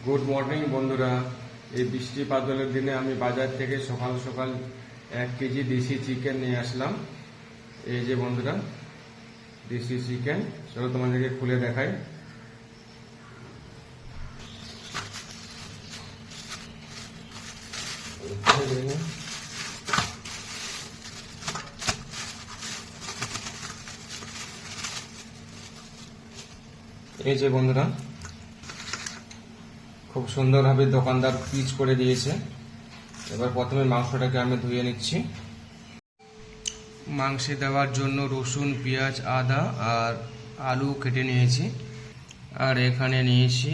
Good morning বন্ধুরা। এই বৃষ্টি বাদলের দিনে আমি বাজার থেকে সকাল সকাল 1 কেজি দেশি চিকেন নিয়ে আসলাম। এই যে বন্ধুরা, দেশি চিকেন, চলো তোমাদেরকে খুলে দেখাই। এই যে বন্ধুরা, খুব সুন্দরভাবে দোকানদার পিচ করে দিয়েছে। এবার প্রথমে মাংসটাকে আমি ধুয়ে নিচ্ছি। মাংসে দেওয়ার জন্য রসুন, পেঁয়াজ, আদা আর আলু কেটে নিয়েছি। আর এখানে নিয়েছি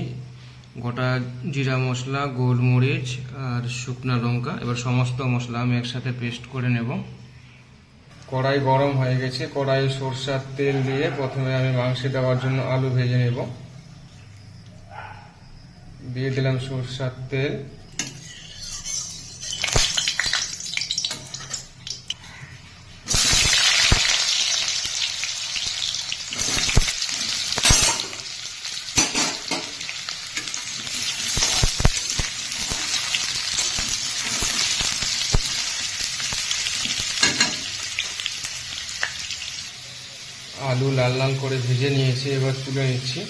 গোটা জিরা মশলা, গোলমরিচ আর শুকনো লঙ্কা। এবার সমস্ত মশলা আমি একসাথে পেস্ট করে নেব। কড়াই গরম হয়ে গেছে। কড়াই সরষের তেল দিয়ে প্রথমে আমি মাংসে দেওয়ার জন্য আলু ভেজে নেব। দিয়ে দিলাম সরষের তেল। আলু লাল লাল করে ভেজে নিয়েছি, এবার তুলে নিচ্ছি।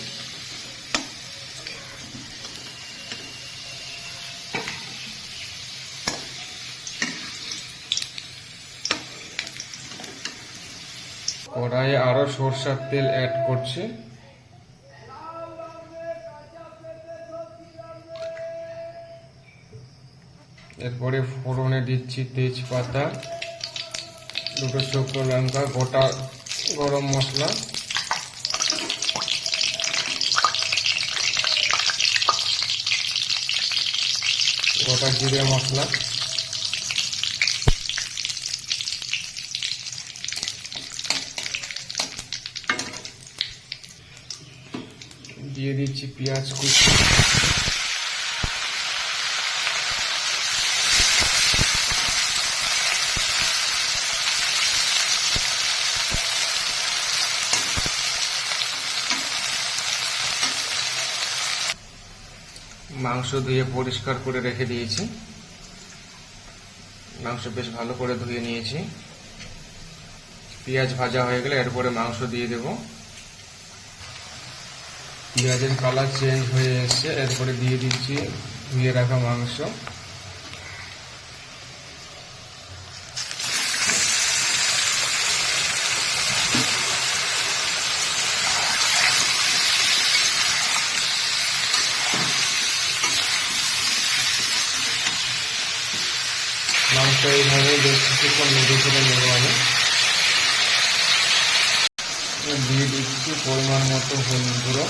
কড়াইয়ে আরো সরষের তেল অ্যাড করছি। এরপরে ফোড়নে দিচ্ছি তেজপাতা, দুটো শুকনো লঙ্কা, গোটা গরম মশলা, গোটা জিরে মশলা, দিয়ে দিচ্ছি পেঁয়াজ কুচি। মাংস ধুয়ে পরিষ্কার করে রেখে দিয়েছি। মাংস বেশ ভালো করে ধুয়ে নিয়েছি। পেঁয়াজ ভাজা হয়ে গেলে এরপরে মাংস দিয়ে দেব। পেঁয়াজের কালার চেঞ্জ হয়ে এসছে, এরপরে দিয়ে দিচ্ছি ধুয়ে রাখা মাংস। মাংস এইভাবে বেশ কিছুক্ষণ নেড়ে চেড়ে নেব আমি। দিয়ে দিচ্ছি পরিমাণ মতো হলুদ গুঁড়ো,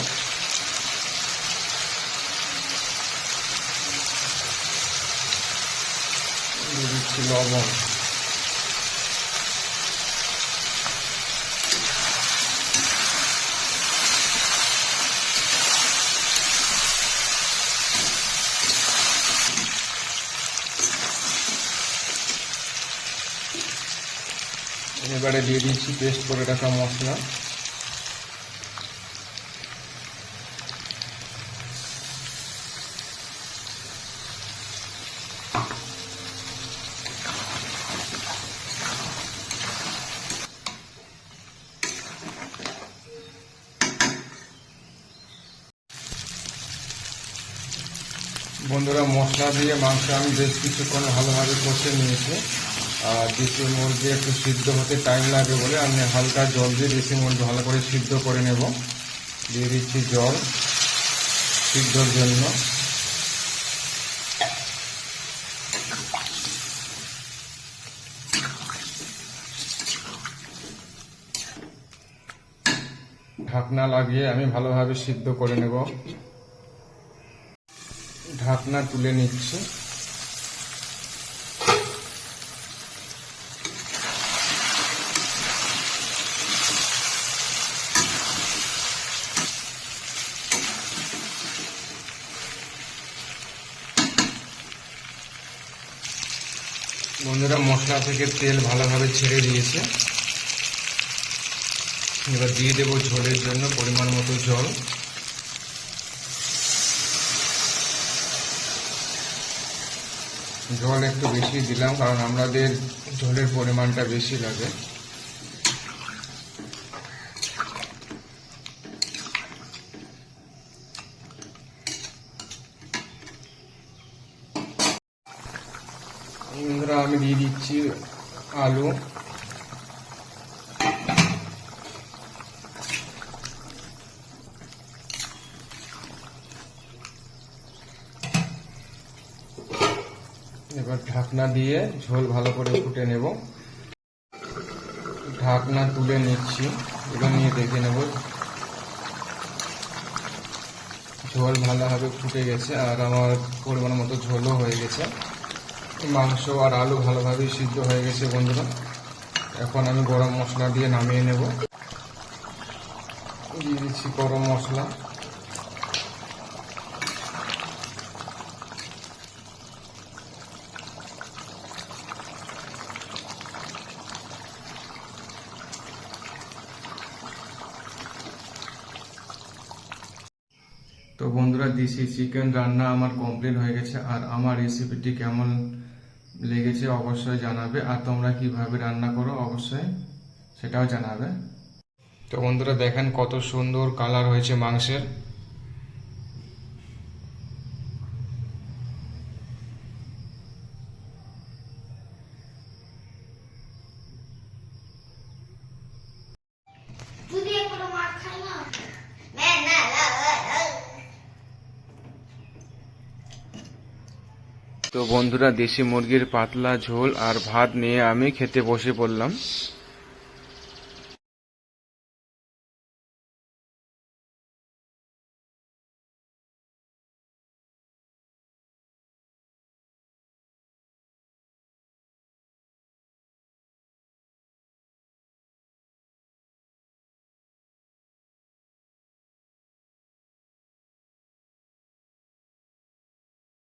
দিয়ে দিচ্ছি লবণ। এবারে দিয়ে দিচ্ছি পেস্ট করে রাখা মশলা। বন্ধুরা, মশলা দিয়ে মাংস আমি বেশ কিছুক্ষণ ভালোভাবে কষে নিয়েছি। আর দেশি মুরগি একটু সিদ্ধ হতে টাইম লাগে বলে আমি হালকা জল দিয়ে দেশি মুরগি ভালো করে সিদ্ধ করে নেব। দিয়ে দিচ্ছি জল সিদ্ধর জন্য। ঢাকনা লাগিয়ে আমি ভালোভাবে সিদ্ধ করে নেব। ঢাকনা তুলে নিচ্ছি। বন্ধুরা, মশলা থেকে তেল ভালোভাবে ছেড়ে দিয়েছে। এবার দিয়ে দেবো ঝোলের জন্য পরিমাণ মতো জল। ঝোল একটু বেশি দিলাম, কারণ আমাদের ঝোলের পরিমাণটা বেশি লাগে। বন্ধুরা আমি দিয়ে দিচ্ছি আলু। এবার ঢাকনা দিয়ে ঝোল ভালো করে ফুটে নেব। ঢাকনা তুলে নিচ্ছি, এবার নিয়ে দেখে নেব। ঝোল ভালোভাবে ফুটে গেছে আর আমার পরিমাণ মতো ঝোলও হয়ে গেছে। মাংস আর আলু ভালোভাবে সিদ্ধ হয়ে গেছে বন্ধুরা। এখন আমি গরম মশলা দিয়ে নামিয়ে নেব। দিয়ে দিচ্ছি গরম মশলা। তো বন্ধুরা দেশি চিকেন রান্না আমার কমপ্লিট হয়ে গেছে। আর আমার রেসিপিটি কেমন লেগেছে অবশ্যই জানাবে, আর তোমরা কিভাবে রান্না করো অবশ্যই সেটাও জানাবে। তো বন্ধুরা দেখেন কত সুন্দর কালার হয়েছে মাংসের। তো বন্ধুরা দেশি মুরগির পাতলা ঝোল আর ভাত নিয়ে আমি খেতে বসে পড়লাম।